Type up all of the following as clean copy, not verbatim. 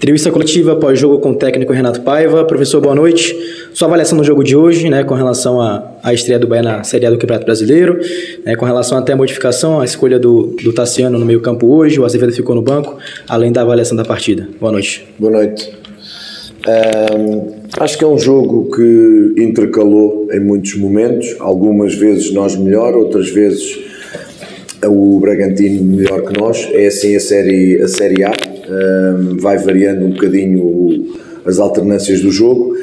Entrevista coletiva pós-jogo com o técnico Renato Paiva. Professor, boa noite. Sua avaliação no jogo de hoje, né, com relação à estreia do Bahia na Série A do Campeonato Brasileiro, né, com relação até a modificação, a escolha do Tassiano no meio-campo hoje, o Azevedo ficou no banco, além da avaliação da partida. Boa noite. Boa noite. Acho que é um jogo que intercalou em muitos momentos, algumas vezes nós melhor, outras vezes o Bragantino melhor que nós. É assim a Série A, vai variando um bocadinho as alternâncias do jogo.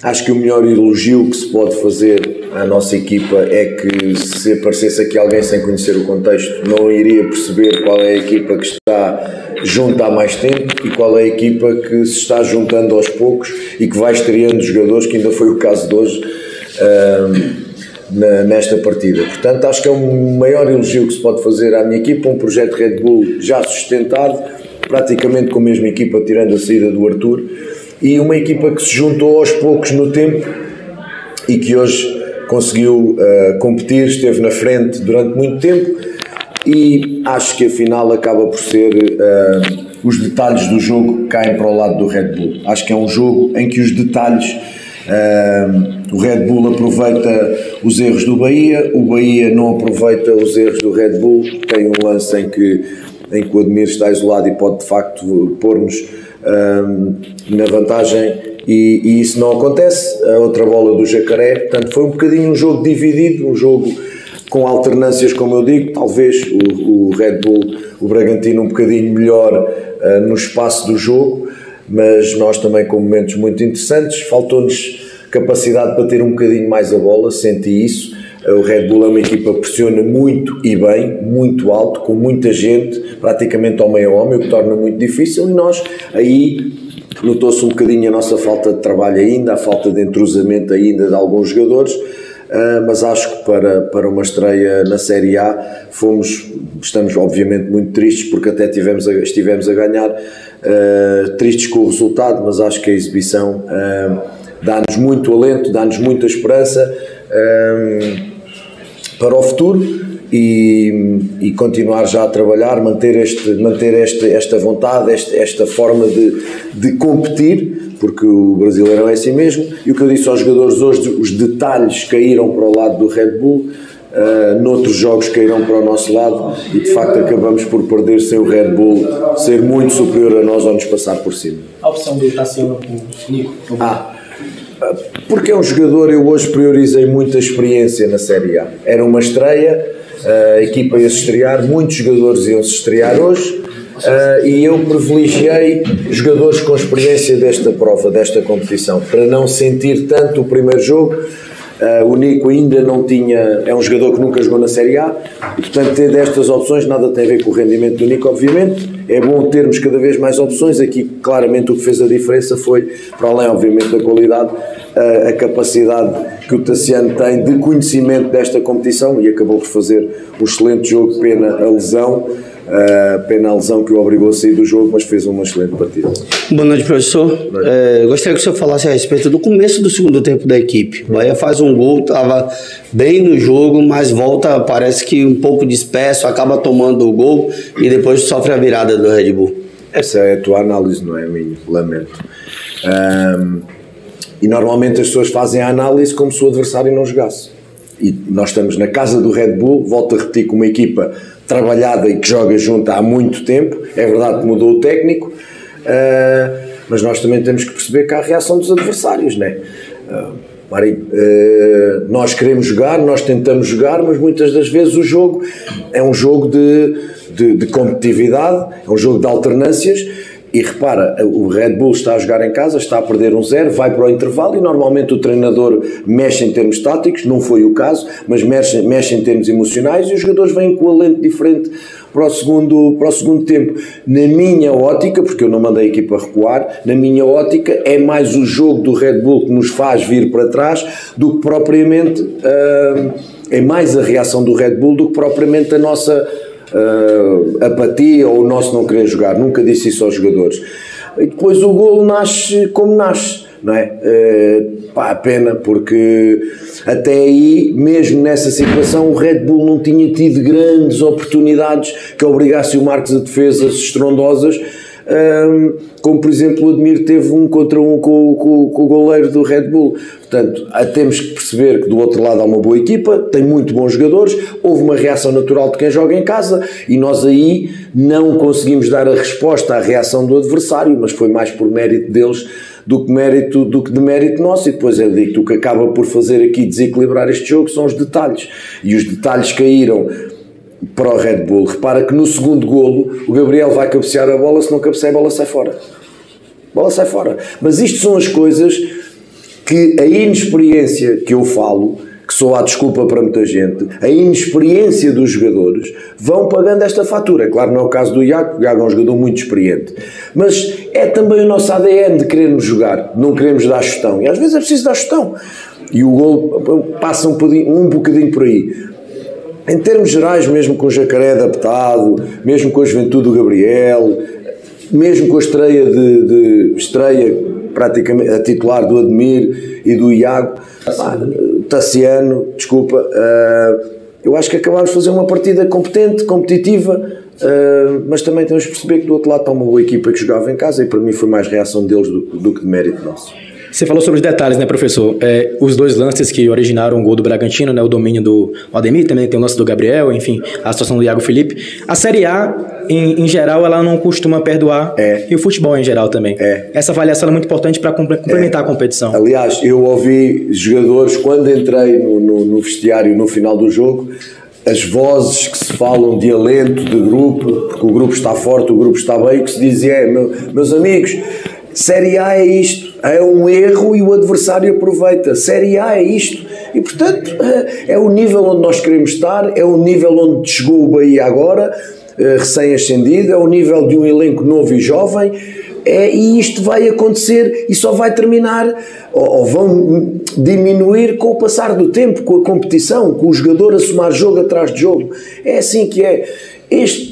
Acho que o melhor elogio que se pode fazer à nossa equipa é que, se aparecesse aqui alguém sem conhecer o contexto, não iria perceber qual é a equipa que está junta há mais tempo e qual é a equipa que se está juntando aos poucos e que vai estreando jogadores, que ainda foi o caso de hoje nesta partida. Portanto, acho que é o maior elogio que se pode fazer à minha equipa, um projeto Red Bull já sustentado, praticamente com a mesma equipa, tirando a saída do Arthur, e uma equipa que se juntou aos poucos no tempo e que hoje conseguiu competir, esteve na frente durante muito tempo, e acho que a final acaba por ser os detalhes do jogo que caem para o lado do Red Bull. Acho que é um jogo em que os detalhes, o Red Bull aproveita os erros do Bahia, o Bahia não aproveita os erros do Red Bull. Tem um lance em que o Ademir está isolado e pode de facto pôr-nos na vantagem, e isso não acontece. A outra bola do Jacaré. Portanto, foi um bocadinho um jogo dividido, um jogo com alternâncias, como eu digo. Talvez o Red Bull, o Bragantino, um bocadinho melhor no espaço do jogo, mas nós também com momentos muito interessantes. Faltou-nos capacidade para ter um bocadinho mais a bola, senti isso. O Red Bull é uma equipa que pressiona muito e bem, muito alto, com muita gente, praticamente ao meio a homem, o que torna muito difícil, e nós aí notou-se um bocadinho a nossa falta de trabalho ainda, a falta de entrosamento ainda de alguns jogadores. Mas acho que para uma estreia na Série A estamos obviamente muito tristes, porque até estivemos a ganhar, tristes com o resultado, mas acho que a exibição dá-nos muito alento, dá-nos muita esperança para o futuro, e continuar já a trabalhar, manter esta vontade, esta forma de competir, porque o Brasileirão é assim mesmo. E o que eu disse aos jogadores hoje, os detalhes caíram para o lado do Red Bull, noutros jogos caíram para o nosso lado, e de facto acabamos por perder sem o Red Bull ser muito superior a nós ou nos passar por cima. A opção do Tassiano com o Nico? Porque é um jogador, eu hoje priorizei muita experiência na Série A. Era uma estreia, a equipa ia se estrear, muitos jogadores iam se estrear hoje, e eu privilegiei jogadores com experiência desta prova, desta competição, para não sentir tanto o primeiro jogo. O Nico ainda não tinha, é um jogador que nunca jogou na Série A, e portanto ter destas opções nada tem a ver com o rendimento do Nico, obviamente. É bom termos cada vez mais opções. Aqui claramente o que fez a diferença foi, para além obviamente da qualidade, a capacidade que o Tassiano tem de conhecimento desta competição, e acabou por fazer um excelente jogo. Pena a lesão que o obrigou a sair do jogo, mas fez uma excelente partida. Boa noite, professor. Gostaria que o senhor falasse a respeito do começo do segundo tempo da equipe. O Bahia faz um gol, estava bem no jogo, mas volta, parece que um pouco disperso, acaba tomando o gol e depois sofre a virada do Red Bull. Essa é a tua análise, não é a minha? Lamento. E normalmente as pessoas fazem a análise como se o adversário não jogasse. E nós estamos na casa do Red Bull, volto a repetir, com uma equipa trabalhada e que joga junto há muito tempo. É verdade que mudou o técnico, mas nós também temos que perceber que há a reação dos adversários, não é? Nós queremos jogar, nós tentamos jogar, mas muitas das vezes o jogo é um jogo de competitividade, é um jogo de alternâncias. E repara, o Red Bull está a jogar em casa, está a perder 1-0, vai para o intervalo, e normalmente o treinador mexe em termos táticos, não foi o caso, mas mexe em termos emocionais, e os jogadores vêm com um alento diferente para o segundo tempo. Na minha ótica, porque eu não mandei a equipa recuar, na minha ótica é mais o jogo do Red Bull que nos faz vir para trás do que propriamente, é mais a reação do Red Bull do que propriamente a nossa apatia ou o nosso não querer jogar. Nunca disse isso aos jogadores. E depois o golo nasce como nasce, não é? Pena, porque até aí, mesmo nessa situação, o Red Bull não tinha tido grandes oportunidades que obrigassem o Marques a defesas estrondosas, como por exemplo o Admir teve 1 contra 1 com o goleiro do Red Bull. Portanto, temos que perceber que do outro lado há uma boa equipa, tem muito bons jogadores, houve uma reação natural de quem joga em casa e nós aí não conseguimos dar a resposta à reação do adversário, mas foi mais por mérito deles do que de mérito nosso. E depois eu digo que o que acaba por fazer aqui desequilibrar este jogo são os detalhes, e os detalhes caíram para o Red Bull. Repara que no segundo golo o Gabriel vai cabecear a bola, se não cabecear a bola sai fora. A bola sai fora. Mas isto são as coisas que a inexperiência que eu falo, que só há desculpa para muita gente, a inexperiência dos jogadores vão pagando esta fatura. Claro, não é o caso do Iago, o Iago é um jogador muito experiente, mas é também o nosso ADN de querermos jogar, não queremos dar chutão, e às vezes é preciso dar chutão, e o golo passa um bocadinho por aí. Em termos gerais, mesmo com o Jacaré adaptado, mesmo com a juventude do Gabriel, mesmo com a estreia praticamente a titular do Admir e do Iago, Tassiano, desculpa, eu acho que acabámos de fazer uma partida competente, competitiva, mas também temos de perceber que do outro lado está uma boa equipa que jogava em casa, e para mim foi mais reação deles do que de mérito nosso. Você falou sobre os detalhes, né, professor? Os 2 lances que originaram o gol do Bragantino, né, o domínio do Ademir, também tem o lance do Gabriel, enfim, a situação do Iago Felipe. A Série A, em geral, ela não costuma perdoar, e o futebol em geral também. Essa avaliação é muito importante para complementar a competição. Aliás, eu ouvi jogadores, quando entrei no vestiário no final do jogo, as vozes que se falam de alento, de grupo, porque o grupo está forte, o grupo está bem, o que se dizia meus amigos, Série A é isto, é um erro e o adversário aproveita. Série A é isto. E, portanto, é o nível onde nós queremos estar, é o nível onde chegou o Bahia agora, recém-ascendido, é o nível de um elenco novo e jovem, e isto vai acontecer e só vai terminar, ou vão diminuir com o passar do tempo, com a competição, com o jogador a somar jogo atrás de jogo. É assim que é.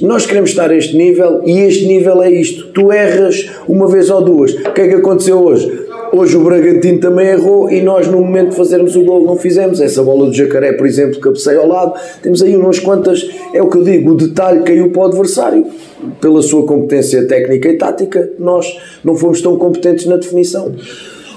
Nós queremos estar a este nível, e este nível é isto. Tu erras uma vez ou duas. O que é que aconteceu hoje? Hoje o Bragantino também errou e nós, no momento de fazermos o gol, não fizemos. Essa bola do Jacaré, por exemplo, cabeceia ao lado. Temos aí umas quantas, é o que eu digo, o detalhe caiu para o adversário. Pela sua competência técnica e tática, nós não fomos tão competentes na definição.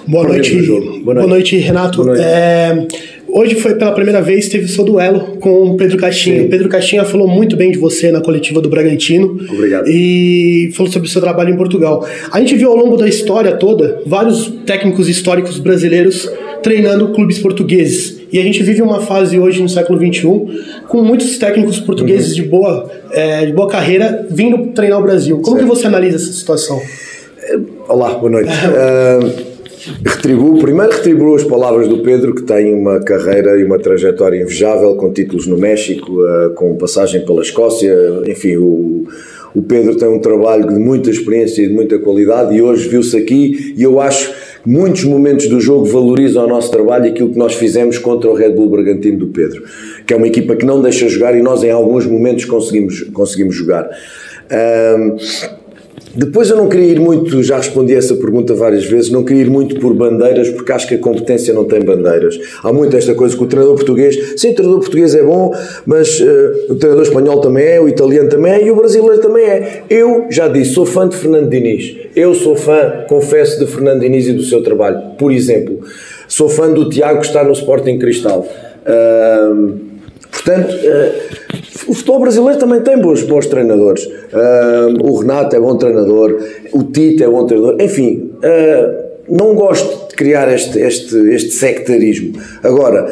Boa noite, Renato. Boa noite. Hoje foi pela primeira vez, teve o seu duelo com o Pedro Caixinha. Sim. O Pedro Caixinha falou muito bem de você na coletiva do Bragantino. Obrigado. E falou sobre o seu trabalho em Portugal. A gente viu ao longo da história toda vários técnicos históricos brasileiros treinando clubes portugueses. E a gente vive uma fase hoje no século XXI com muitos técnicos portugueses de boa carreira vindo treinar o Brasil. Como que você analisa essa situação? Olá, boa noite. Retribuo as palavras do Pedro, que tem uma carreira e uma trajetória invejável, com títulos no México, com passagem pela Escócia, enfim, o Pedro tem um trabalho de muita experiência e de muita qualidade, e hoje viu-se aqui, e eu acho que muitos momentos do jogo valorizam o nosso trabalho e aquilo que nós fizemos contra o Red Bull Bragantino do Pedro, que é uma equipa que não deixa jogar, e nós em alguns momentos conseguimos jogar. Depois eu não queria ir muito, já respondi essa pergunta várias vezes, não queria ir muito por bandeiras, porque acho que a competência não tem bandeiras. Há muito esta coisa que o treinador português, sim, o treinador português é bom, mas o treinador espanhol também é, o italiano também é, e o brasileiro também é. Eu já disse, sou fã de Fernando Diniz. Eu sou fã, confesso, de Fernando Diniz e do seu trabalho. Por exemplo, sou fã do Tiago, que está no Sporting Cristal. Portanto, o futebol brasileiro também tem bons treinadores. O Renato é bom treinador, o Tite é bom treinador, enfim, não gosto de criar este sectarismo. Agora,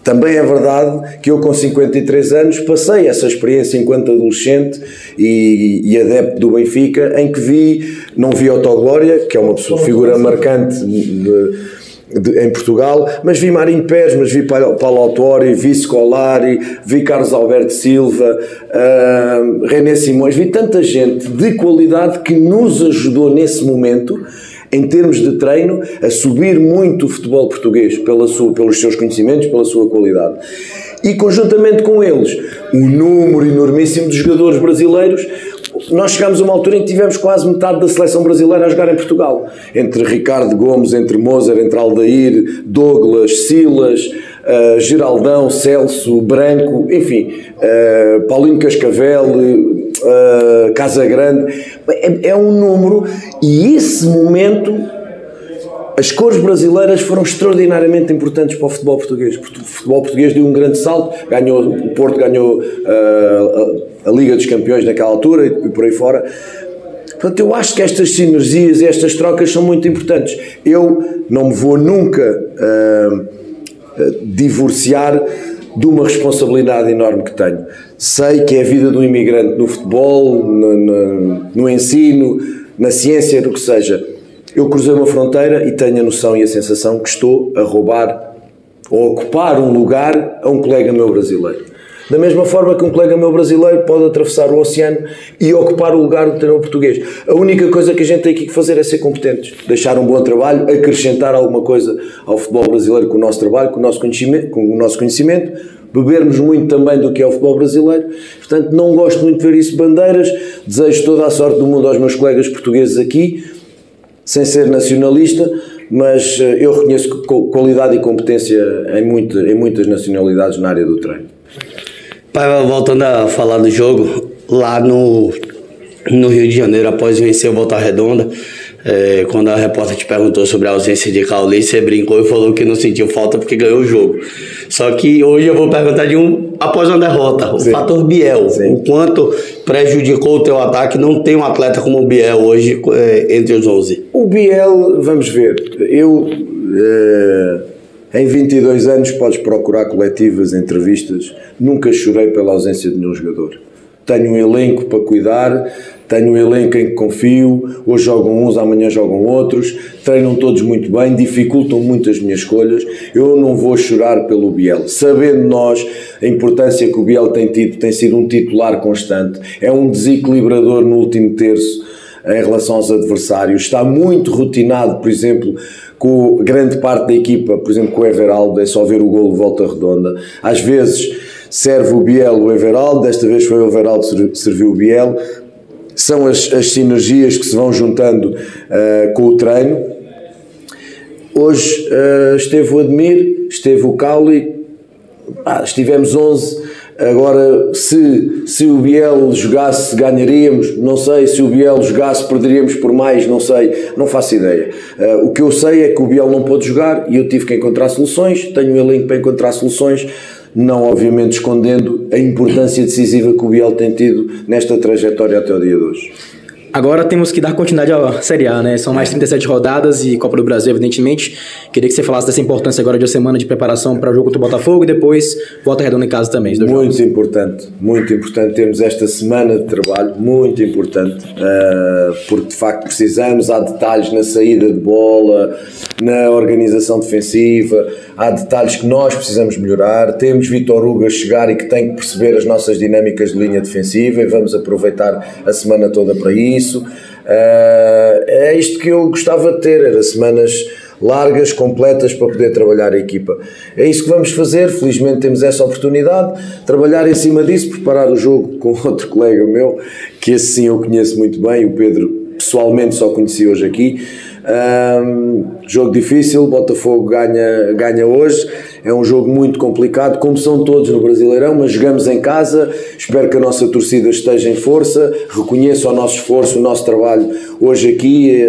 também é verdade que eu, com 53 anos, passei essa experiência enquanto adolescente e adepto do Benfica, em que não vi Autoglória, que é uma figura marcante em Portugal, mas vi Marinho Pérez, mas vi Paulo Autori, vi Scolari, vi Carlos Alberto Silva, René Simões, vi tanta gente de qualidade que nos ajudou nesse momento, em termos de treino, a subir muito o futebol português pelos seus conhecimentos, pela sua qualidade. E conjuntamente com eles, o número enormíssimo de jogadores brasileiros. Nós chegámos a uma altura em que tivemos quase metade da seleção brasileira a jogar em Portugal. Entre Ricardo Gomes, entre Mozart, entre Aldair, Douglas, Silas, Geraldão, Celso, Branco, enfim, Paulinho Cascavel, Casagrande. É um número, e esse momento, as cores brasileiras foram extraordinariamente importantes para o futebol português. Porque o futebol português deu um grande salto, o Porto ganhou a Liga dos Campeões naquela altura e por aí fora. Portanto, eu acho que estas sinergias e estas trocas são muito importantes. Eu não me vou nunca divorciar de uma responsabilidade enorme que tenho. Sei que é a vida do imigrante no futebol, no ensino, na ciência, do que seja. Eu cruzei uma fronteira e tenho a noção e a sensação que estou a roubar ou a ocupar um lugar a um colega meu brasileiro. Da mesma forma que um colega meu brasileiro pode atravessar o oceano e ocupar o lugar do treinador português. A única coisa que a gente tem que fazer é ser competentes, deixar um bom trabalho, acrescentar alguma coisa ao futebol brasileiro com o nosso trabalho, com o nosso conhecimento, bebermos muito também do que é o futebol brasileiro. Portanto, não gosto muito de ver isso bandeiras, desejo toda a sorte do mundo aos meus colegas portugueses aqui, sem ser nacionalista, mas eu reconheço qualidade e competência em muitas nacionalidades na área do treino. Pai, voltando a falar do jogo, lá no Rio de Janeiro, após vencer o Volta Redonda, quando a repórter te perguntou sobre a ausência de Cauli, você brincou e falou que não sentiu falta porque ganhou o jogo. Só que hoje eu vou perguntar após uma derrota, o fator Biel. Sim. O quanto prejudicou o teu ataque? Não tem um atleta como o Biel hoje entre os 11. O Biel, vamos ver, em 22 anos podes procurar coletivas, entrevistas, nunca chorei pela ausência de nenhum jogador. Tenho um elenco para cuidar, tenho um elenco em que confio, hoje jogam uns, amanhã jogam outros, treinam todos muito bem, dificultam muito as minhas escolhas. Eu não vou chorar pelo Biel, sabendo nós a importância que o Biel tem tido, tem sido um titular constante, é um desequilibrador no último terço em relação aos adversários, está muito rotinado, por exemplo, com grande parte da equipa, por exemplo, com o Everaldo, é só ver o golo de Volta Redonda. Às vezes serve o Biel o Everaldo, desta vez foi o Everaldo que serviu o Biel. São as sinergias que se vão juntando com o treino. Hoje esteve o Admir, esteve o Cauli, estivemos 11. Agora, se o Biel jogasse, ganharíamos, não sei. Se o Biel jogasse, perderíamos por mais, não sei, não faço ideia. O que eu sei é que o Biel não pôde jogar e eu tive que encontrar soluções, tenho um elenco para encontrar soluções, não obviamente escondendo a importância decisiva que o Biel tem tido nesta trajetória até o dia de hoje. Agora temos que dar continuidade à Série A, né? São mais 37 rodadas e Copa do Brasil, evidentemente. Queria que você falasse dessa importância agora de uma semana de preparação para o jogo contra o Botafogo e depois Volta Redonda em casa também. Muito importante termos esta semana de trabalho, muito importante, porque de facto precisamos, há detalhes na saída de bola, na organização defensiva, há detalhes que nós precisamos melhorar. Temos Vítor Hugo a chegar e que tem que perceber as nossas dinâmicas de linha defensiva e vamos aproveitar a semana toda para isso. É isto que eu gostava de ter, era semanas largas, completas, para poder trabalhar a equipa. É isso que vamos fazer, felizmente temos essa oportunidade, trabalhar em cima disso, preparar o jogo com outro colega meu, que esse sim eu conheço muito bem, o Pedro pessoalmente só conheci hoje aqui. Jogo difícil, Botafogo ganha hoje, é um jogo muito complicado, como são todos no Brasileirão, mas jogamos em casa, espero que a nossa torcida esteja em força, reconheça o nosso esforço, o nosso trabalho hoje aqui,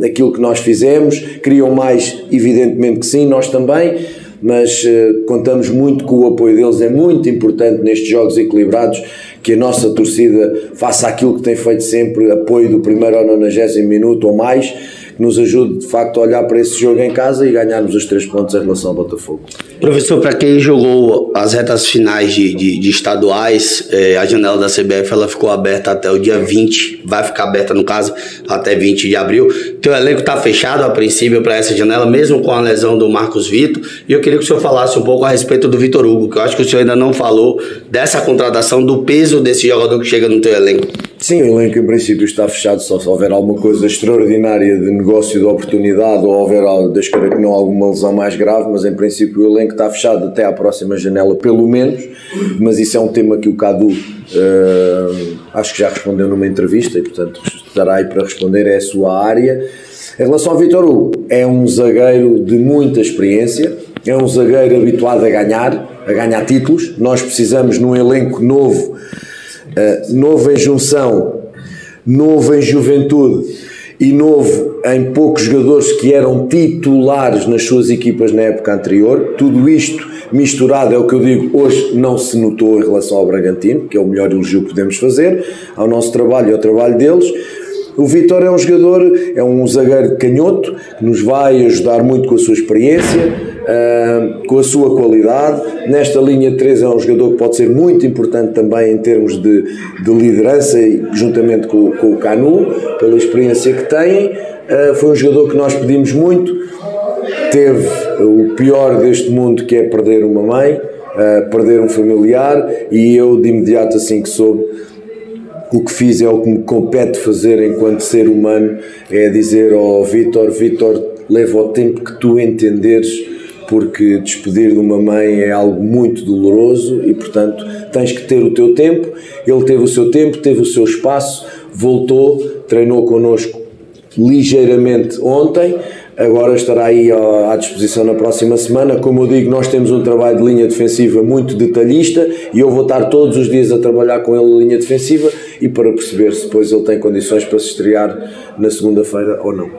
aquilo que nós fizemos, queriam mais, evidentemente que sim, nós também, mas contamos muito com o apoio deles, é muito importante nestes jogos equilibrados, que a nossa torcida faça aquilo que tem feito sempre, apoio do primeiro ao 90º minuto ou mais, que nos ajude de facto a olhar para esse jogo em casa e ganharmos os 3 pontos em relação ao Botafogo. Professor, para quem jogou as retas finais de estaduais, a janela da CBF ela ficou aberta até o dia 20, vai ficar aberta no caso até 20 de abril. Teu elenco está fechado a princípio para essa janela, mesmo com a lesão do Marcos Vitor, e eu queria que o senhor falasse um pouco a respeito do Vítor Hugo, que eu acho que o senhor ainda não falou dessa contratação, do peso desse jogador que chega no teu elenco. Sim, o elenco em princípio está fechado, só se houver alguma coisa extraordinária de negócio, de oportunidade, ou houver, Deus queira que não, alguma lesão mais grave, mas em princípio o elenco está fechado até à próxima janela, pelo menos, mas isso é um tema que o Cadu acho que já respondeu numa entrevista e portanto estará aí para responder, é a sua área. Em relação ao Vítor Hugo, é um zagueiro de muita experiência, é um zagueiro habituado a ganhar títulos. Nós precisamos num elenco novo em junção novo em juventude e novo em poucos jogadores que eram titulares nas suas equipas na época anterior. Tudo isto misturado é o que eu digo, hoje não se notou em relação ao Bragantino, que é o melhor elogio que podemos fazer ao nosso trabalho e ao trabalho deles. O Vítor é um jogador, é um zagueiro canhoto, que nos vai ajudar muito com a sua experiência, com a sua qualidade. Nesta linha de 3 é um jogador que pode ser muito importante também em termos de liderança, juntamente com o Canu, pela experiência que tem. Foi um jogador que nós pedimos muito, teve o pior deste mundo, que é perder uma mãe, perder um familiar, e eu de imediato, assim que soube, o que fiz é o que me compete fazer enquanto ser humano, é dizer ao Vítor, leva o tempo que tu entenderes, porque despedir de uma mãe é algo muito doloroso e, portanto, tens que ter o teu tempo. Ele teve o seu tempo, teve o seu espaço, voltou, treinou connosco ligeiramente ontem, agora estará aí à disposição na próxima semana. Como eu digo, nós temos um trabalho de linha defensiva muito detalhista e eu vou estar todos os dias a trabalhar com ele na linha defensiva e para perceber se depois ele tem condições para se estrear na segunda-feira ou não.